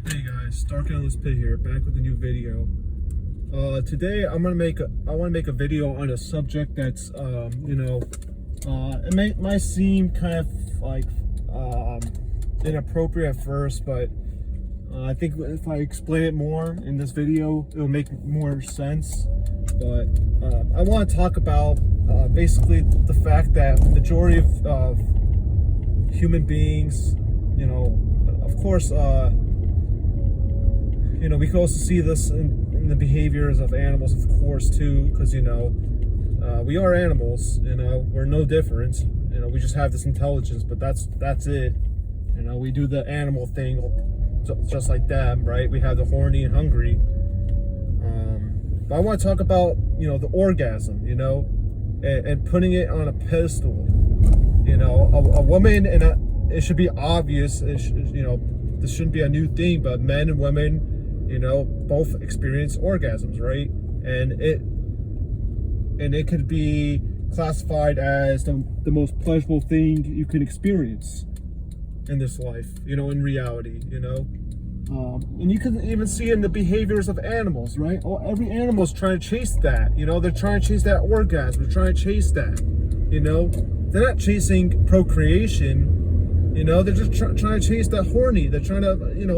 Hey guys, Dark Endless Pit here, back with a new video. Today I want to make a video on a subject that's it might seem kind of like inappropriate at first, but I think if I explain it more in this video, it'll make more sense. But I want to talk about basically the fact that the majority of human beings, of course, we can also see this in the behaviors of animals, of course, too, because, we are animals, we're no different, we just have this intelligence, but that's it. We do the animal thing just like them, right? We have the horny and hungry. But I want to talk about, the orgasm, and putting it on a pedestal. A woman, and it should be obvious, this shouldn't be a new thing, but men and women, both experience orgasms, right? And it could be classified as the most pleasurable thing you can experience in this life, in reality, and you can even see in the behaviors of animals, right? Every animal's trying to chase that, they're trying to chase that orgasm, they're trying to chase that, they're not chasing procreation. They're just trying to chase that horny. They're trying to,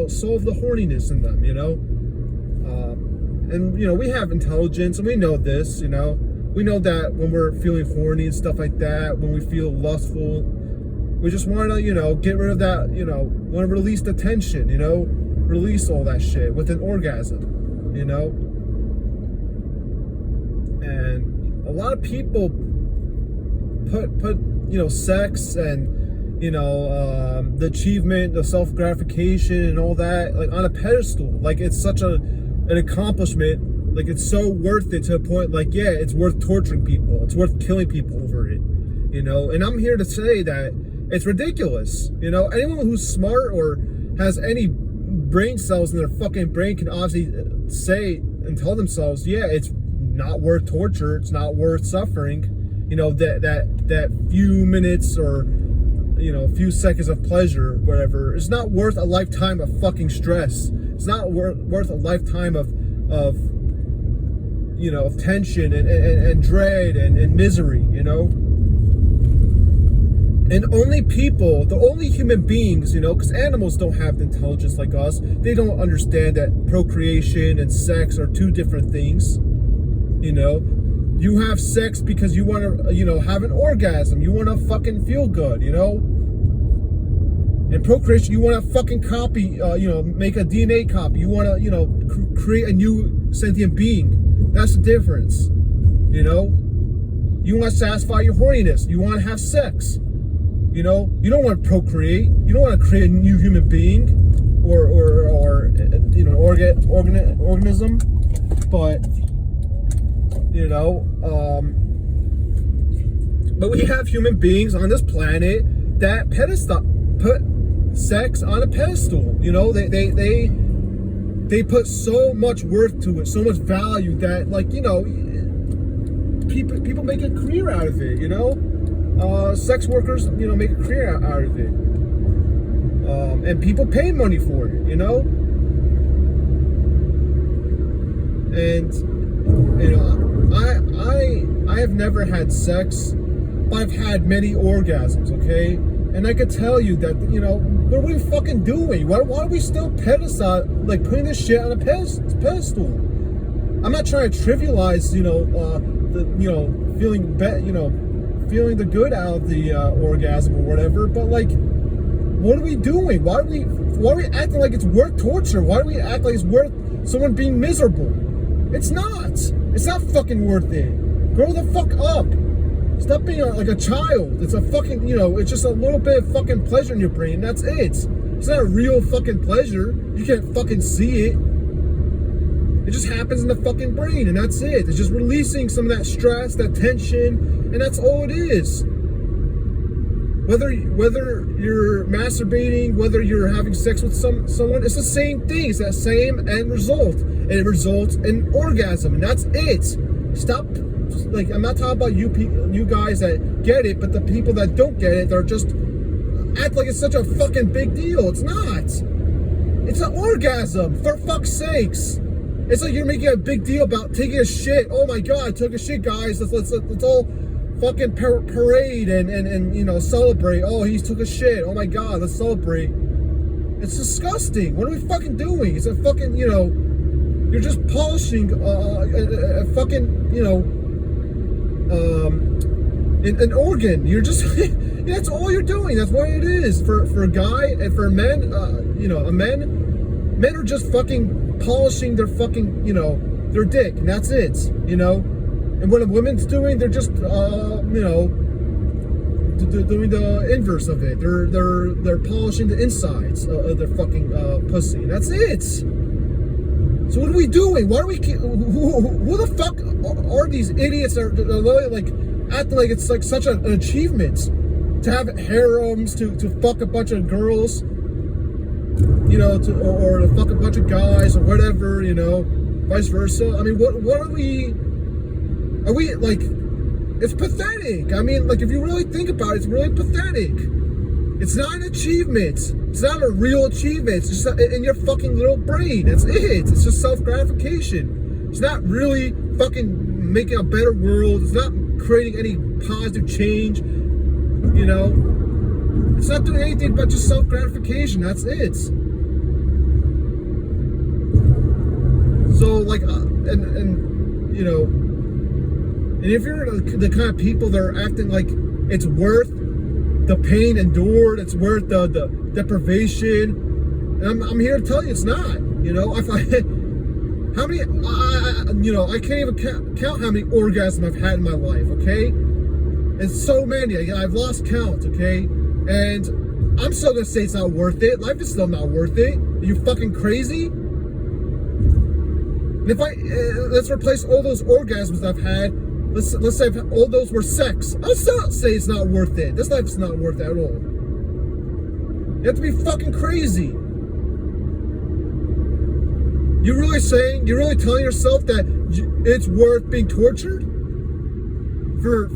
solve the horniness in them, and, we have intelligence, and we know this, we know that when we're feeling horny and stuff like that, when we feel lustful, we just want to, get rid of that, want to release the tension, release all that shit with an orgasm, and a lot of people put sex and, the achievement, the self-gratification and all that, like, on a pedestal. Like, it's such an accomplishment, like, it's so worth it to a point, like, yeah, it's worth torturing people, it's worth killing people over it, and I'm here to say that it's ridiculous. Anyone who's smart or has any brain cells in their fucking brain can obviously say and tell themselves, yeah, it's not worth torture, it's not worth suffering, that few minutes or a few seconds of pleasure, whatever. It's not worth a lifetime of fucking stress. It's not worth a lifetime of tension and dread and misery, And the only human beings, because animals don't have the intelligence like us, they don't understand that procreation and sex are two different things, You have sex because you want to, have an orgasm. You want to fucking feel good, And procreation, you want to fucking copy, make a DNA copy. You want to, create a new sentient being. That's the difference, You want to satisfy your horniness. You want to have sex, You don't want to procreate. You don't want to create a new human being or organism, but. But we have human beings on this planet that put sex on a pedestal. They put so much worth to it, so much value that, like, people make a career out of it. Sex workers, make a career out of it, and people pay money for it, and. I have never had sex, but I've had many orgasms, okay? And I could tell you that, what are we fucking doing? Why are we still putting this shit on a pedestal? I'm not trying to trivialize, feeling the good out of the orgasm or whatever, but, like, what are we doing? Why are we acting like it's worth torture? Why do we act like it's worth someone being miserable? It's not. It's not fucking worth it. Grow the fuck up. Stop being like a child. It's a fucking, it's just a little bit of fucking pleasure in your brain. That's it. It's not a real fucking pleasure. You can't fucking see it. It just happens in the fucking brain, and that's it. It's just releasing some of that stress, that tension, and that's all it is. Whether you're masturbating, whether you're having sex with someone, it's the same thing. It's that same end result. And it results in orgasm, and that's it. Stop, like, I'm not talking about you guys that get it, but the people that don't get it, they're just act like it's such a fucking big deal. It's not. It's an orgasm, for fuck's sakes. It's like you're making a big deal about taking a shit. Oh my god, I took a shit, guys. Let's all fucking parade and you know, celebrate. Oh, he took a shit. Oh my god, let's celebrate. It's disgusting. What are we fucking doing? It's a fucking, you know, you're just polishing a fucking, you know, an organ. You're just, that's all you're doing. That's what it is. For a guy and for men, you know, men are just fucking polishing their fucking, you know, their dick, and that's it, you know. And what a woman's doing, they're just, you know, doing the inverse of it. They're polishing the insides of their fucking pussy. That's it. So what are we doing? Why are we? Who the fuck are these idiots that are literally like acting like it's like such an achievement to have harems, to fuck a bunch of girls, you know, or to fuck a bunch of guys or whatever, you know, vice versa. I mean, what are we? Are we like? It's pathetic. I mean, like, if you really think about it, it's really pathetic. It's not an achievement. It's not a real achievement. It's just in your fucking little brain. That's it. It's just self-gratification. It's not really fucking making a better world. It's not creating any positive change. You know? It's not doing anything but just self-gratification. That's it. So, like, and you know, and if you're the kind of people that are acting like it's worth the pain endured, it's worth the deprivation, and I'm here to tell you it's not. You know, how many, you know, I can't even count how many orgasms I've had in my life. Okay, it's so many. I've lost count. Okay, and I'm still gonna say it's not worth it. Life is still not worth it. Are you fucking crazy? And if let's replace all those orgasms I've had. Let's say if all those were sex. I'll still say it's not worth it. This life's not worth it at all. You have to be fucking crazy. You're really telling yourself that it's worth being tortured? For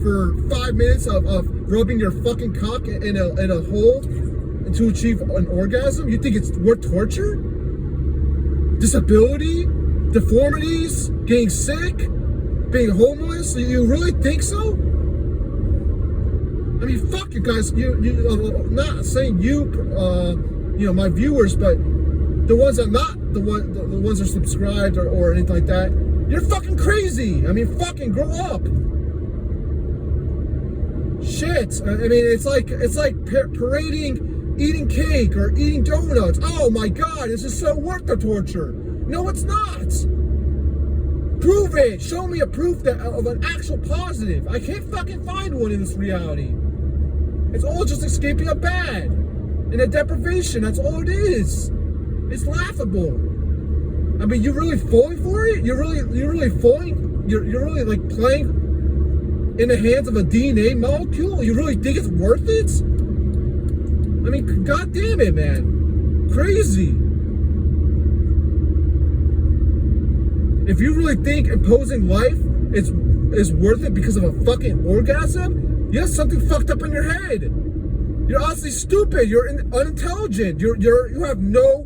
5 minutes of rubbing your fucking cock in a hole to achieve an orgasm? You think it's worth torture? Disability? Deformities? Getting sick? Being homeless? You really think so? I mean, fuck you guys. You not saying you know, my viewers, but the ones that not the ones that are subscribed or anything like that. You're fucking crazy. I mean, fucking grow up. Shit. I mean, it's like parading, eating cake or eating donuts. Oh my god, this is so worth the torture. No, it's not. Prove it. Show me a proof of an actual positive. I can't fucking find one in this reality. It's all just escaping a bad and a deprivation. That's all it is. It's laughable. I mean, you're really falling for it. You're really falling. You're really like playing in the hands of a DNA molecule. You really think it's worth it? I mean, god damn it, man. Crazy. If you really think imposing life is worth it because of a fucking orgasm, you have something fucked up in your head. You're honestly stupid. You're unintelligent. You have no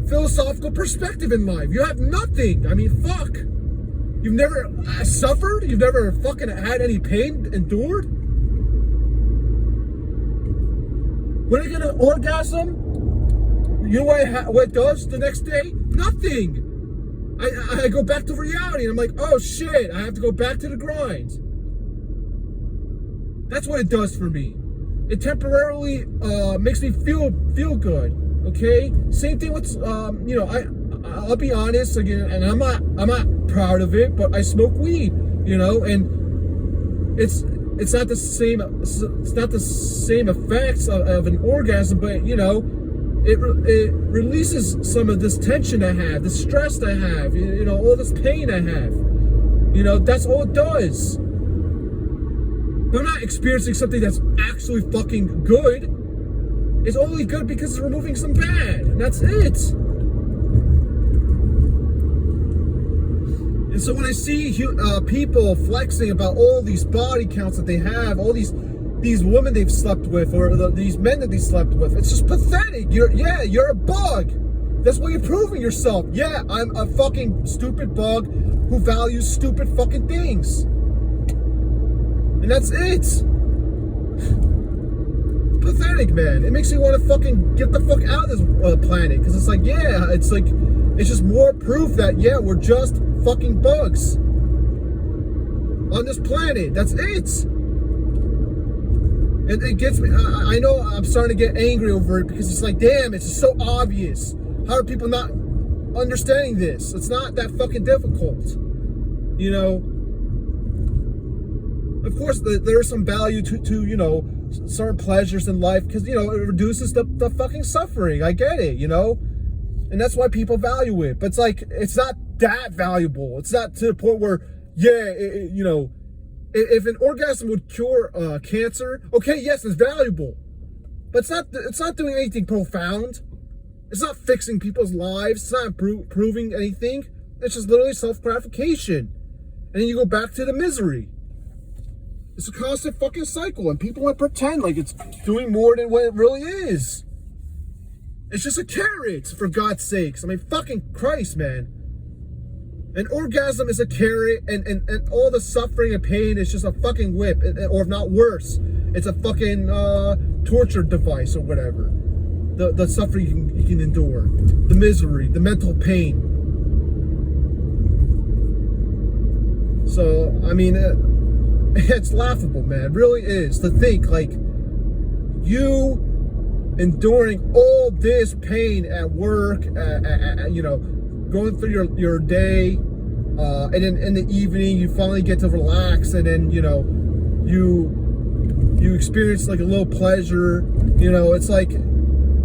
philosophical perspective in life. You have nothing. I mean, fuck. You've never suffered. You've never fucking had any pain endured. When I get an orgasm, you know what it does the next day? Nothing. I go back to reality and I'm like, oh shit, I have to go back to the grind. That's what it does for me. It temporarily makes me feel good. Okay? Same thing with you know, I'll be honest again, and I'm not proud of it, but I smoke weed, you know, and it's not the same effects of an orgasm, but you know, it releases some of this tension I have, this stress I have, you know, all this pain I have. You know, that's all it does. But I'm not experiencing something that's actually fucking good. It's only good because it's removing some bad, and that's it. And so when I see people flexing about all these body counts that they have, all these women they've slept with, or these men that they slept with, it's just pathetic. You're a bug. That's what you're proving yourself. Yeah, I'm a fucking stupid bug who values stupid fucking things. And that's it. Pathetic, man. It makes me want to fucking get the fuck out of this planet. Because it's like, yeah, it's just more proof that, yeah, we're just fucking bugs on this planet. That's it. And it gets me, I know I'm starting to get angry over it because it's like, damn, it's so obvious. How are people not understanding this? It's not that fucking difficult. You know, of course, there's some value to you know, certain pleasures in life because, you know, it reduces the fucking suffering. I get it, you know? And that's why people value it. But it's like, it's not that valuable. It's not to the point where, yeah, you know, if an orgasm would cure cancer, okay, yes, it's valuable. But it's not doing anything profound. It's not fixing people's lives. It's not proving anything. It's just literally self-gratification. And then you go back to the misery. It's a constant fucking cycle, and people want to pretend like it's doing more than what it really is. It's just a carrot, for God's sakes. I mean, fucking Christ, man. An orgasm is a carrot, and all the suffering and pain is just a fucking whip, or if not worse, it's a fucking torture device or whatever. The suffering you can endure, the misery, the mental pain. So, I mean, it's laughable, man. It really is, to think, like, you enduring all this pain at work, you know, going through your day, and then in the evening you finally get to relax, and then, you know, you experience like a little pleasure. You know, it's like,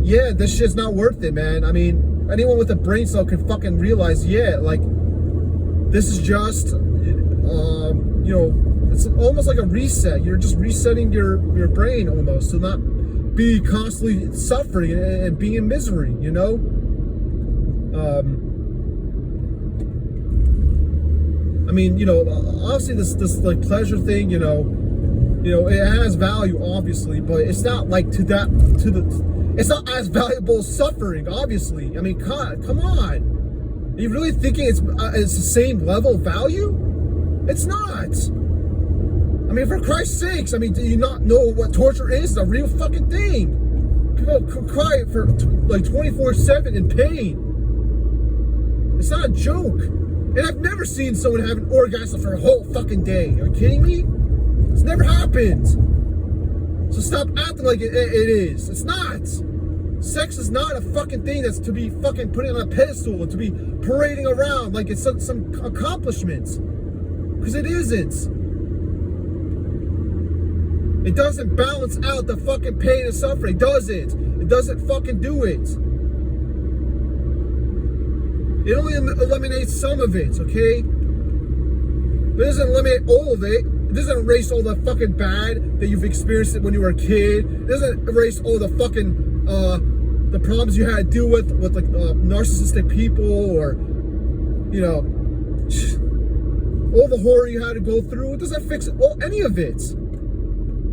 yeah, this shit's not worth it, man. I mean, anyone with a brain cell can fucking realize, yeah, like, this is just, you know, it's almost like a reset. You're just resetting your brain almost to not be constantly suffering and being in misery, you know? I mean, you know, obviously this like pleasure thing, you know, it has value, obviously, but it's not like it's not as valuable as suffering, obviously. I mean, God, come on. Are you really thinking it's the same level of value? It's not. I mean, for Christ's sakes, I mean, do you not know what torture is? It's a real fucking thing. People cry for like 24/7 in pain. It's not a joke. And I've never seen someone have an orgasm for a whole fucking day. Are you kidding me? It's never happened. So stop acting like it is. It's not. Sex is not a fucking thing that's to be fucking put on a pedestal and to be parading around like it's some accomplishment. Because it isn't. It doesn't balance out the fucking pain and suffering, does it? It doesn't fucking do it. It only eliminates some of it, okay? But it doesn't eliminate all of it. It doesn't erase all the fucking bad that you've experienced when you were a kid. It doesn't erase all the fucking, the problems you had to deal with like, narcissistic people, or, you know, all the horror you had to go through. It doesn't fix any of it.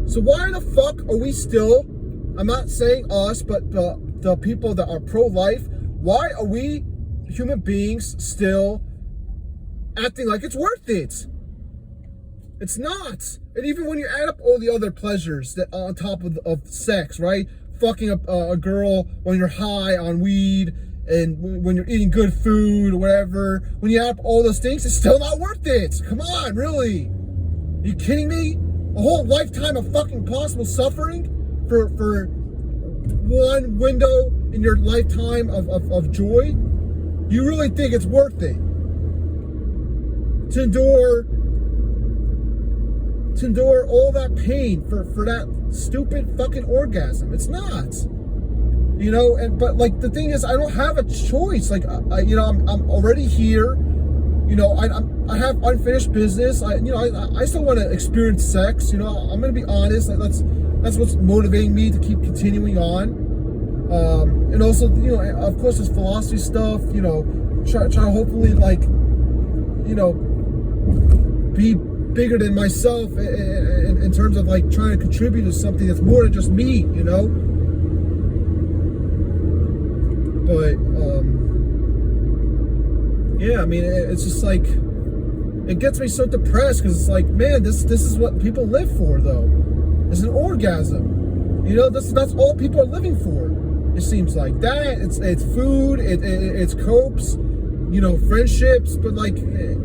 So why the fuck are we still, I'm not saying us, but the people that are pro-life, why are we human beings still acting like it's worth it? It's not. And even when you add up all the other pleasures that on top of sex, right? Fucking a girl when you're high on weed, and when you're eating good food or whatever, when you add up all those things, it's still not worth it. Come on, really? Are you kidding me? A whole lifetime of fucking possible suffering for one window in your lifetime of joy? You really think it's worth it to endure all that pain for that stupid fucking orgasm? It's not. You know, but like the thing is, I don't have a choice. Like, you know, I'm already here. You know, I have unfinished business. I still want to experience sex. You know, I'm gonna be honest. Like, that's what's motivating me to keep continuing on. And also, you know, of course, there's philosophy stuff. You know, try to hopefully, like, you know, be bigger than myself in terms of like trying to contribute to something that's more than just me. You know, but yeah, I mean, it's just like, it gets me so depressed because it's like, man, this is what people live for, though. It's an orgasm. You know, that's all people are living for. It seems like that. It's food. It's copes. You know, friendships. But like, I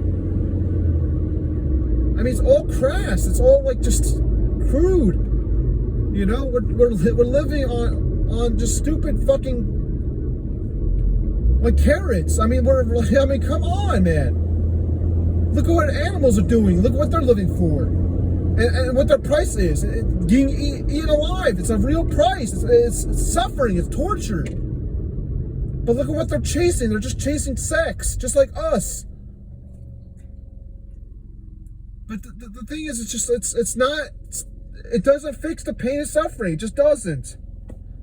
mean, it's all crass. It's all like just crude. You know, we're living on just stupid fucking like carrots. I mean, come on, man. Look at what animals are doing. Look at what they're living for, and what their price is. Being eaten alive. It's a real price. It's suffering. It's torture. But look at what they're chasing. They're just chasing sex, just like us. But the thing is, it's not. It doesn't fix the pain and suffering. It just doesn't.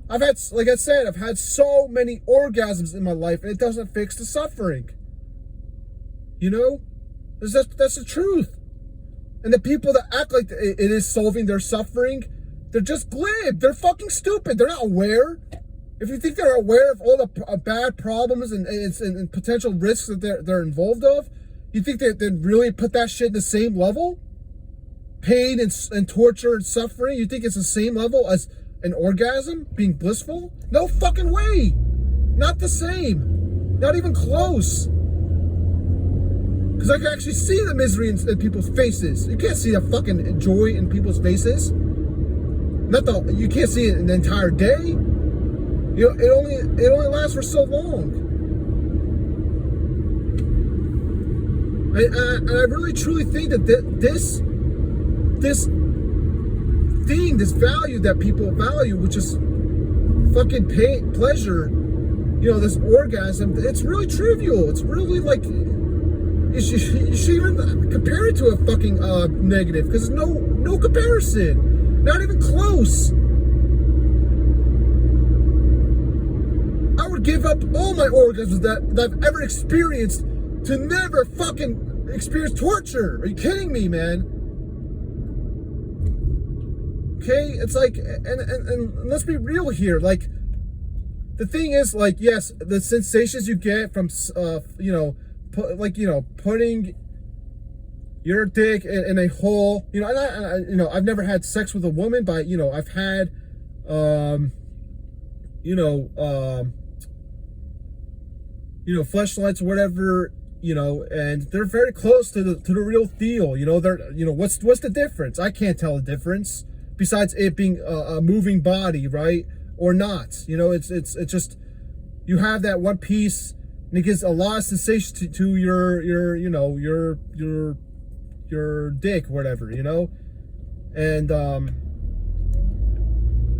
Like I said, I've had so many orgasms in my life, and it doesn't fix the suffering. You know? That's the truth. And the people that act like it is solving their suffering, they're just glib. They're fucking stupid. They're not aware. If you think they're aware of all the bad problems and potential risks that they're involved of, you think they'd really put that shit in the same level? Pain and torture and suffering, you think it's the same level as an orgasm, being blissful? No fucking way. Not the same. Not even close. Because I can actually see the misery in people's faces. You can't see the fucking joy in people's faces. You can't see it an entire day. You know, it only lasts for so long. And I really truly think that this value that people value, which is fucking pain, pleasure, you know, this orgasm, it's really trivial. It's really like, you should even compare it to a fucking negative, because there's no comparison, not even close. I would give up all my orgasms that I've ever experienced to never fucking experience torture. Are you kidding me, man? Okay, it's like, and let's be real here. Like, the thing is, like, yes, the sensations you get from, you know, putting your dick in a hole, you know, and I've never had sex with a woman, but, you know, I've had, fleshlights or whatever, you know, and they're very close to the real feel, you know. They're, you know, what's the difference? I can't tell the difference, besides it being a moving body, right, or not. You know, it's just, you have that one piece, and it gives a lot of sensation to your dick, whatever, you know. And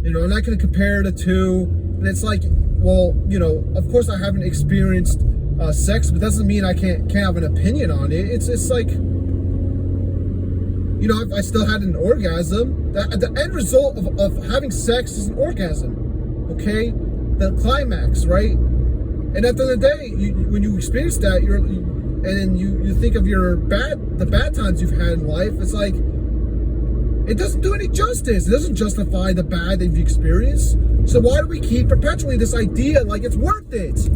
you know, I'm not going to compare the two. And it's like, well, you know, of course I haven't experienced sex, but doesn't mean I can't have an opinion on it. It's like, you know, I still had an orgasm. The end result of having sex is an orgasm, okay? The climax, right? And at the end of the day, when you experience that, and you think of the bad times you've had in life, it's like, it doesn't do any justice. It doesn't justify the bad that you've experienced. So why do we keep perpetuating this idea like it's worth it?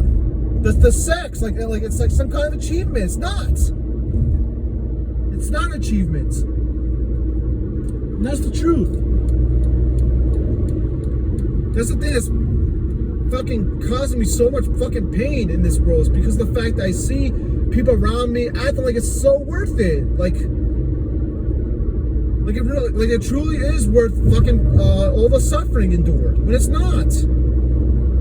The sex, like it's like some kind of achievement. It's not. It's not an achievement. And that's the truth. That's the thing that's fucking causing me so much fucking pain in this world, is because of the fact that I see people around me acting like it's so worth it. Like it truly is worth fucking all the suffering endured, when it's not.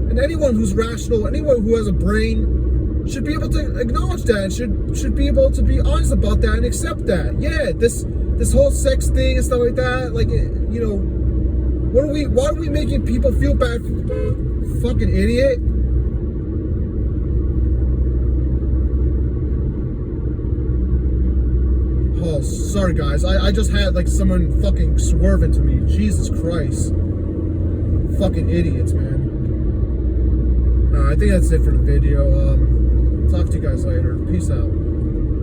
And anyone who's rational, anyone who has a brain, should be able to acknowledge that, and should be able to be honest about that and accept that. Yeah, this whole sex thing and stuff like that, like, you know, why are we making people feel bad? Fucking idiot. Oh, sorry guys, I just had like someone fucking swerve into me. Jesus Christ. Fucking idiots, man. I think that's it for the video. Talk to you guys later. Peace out.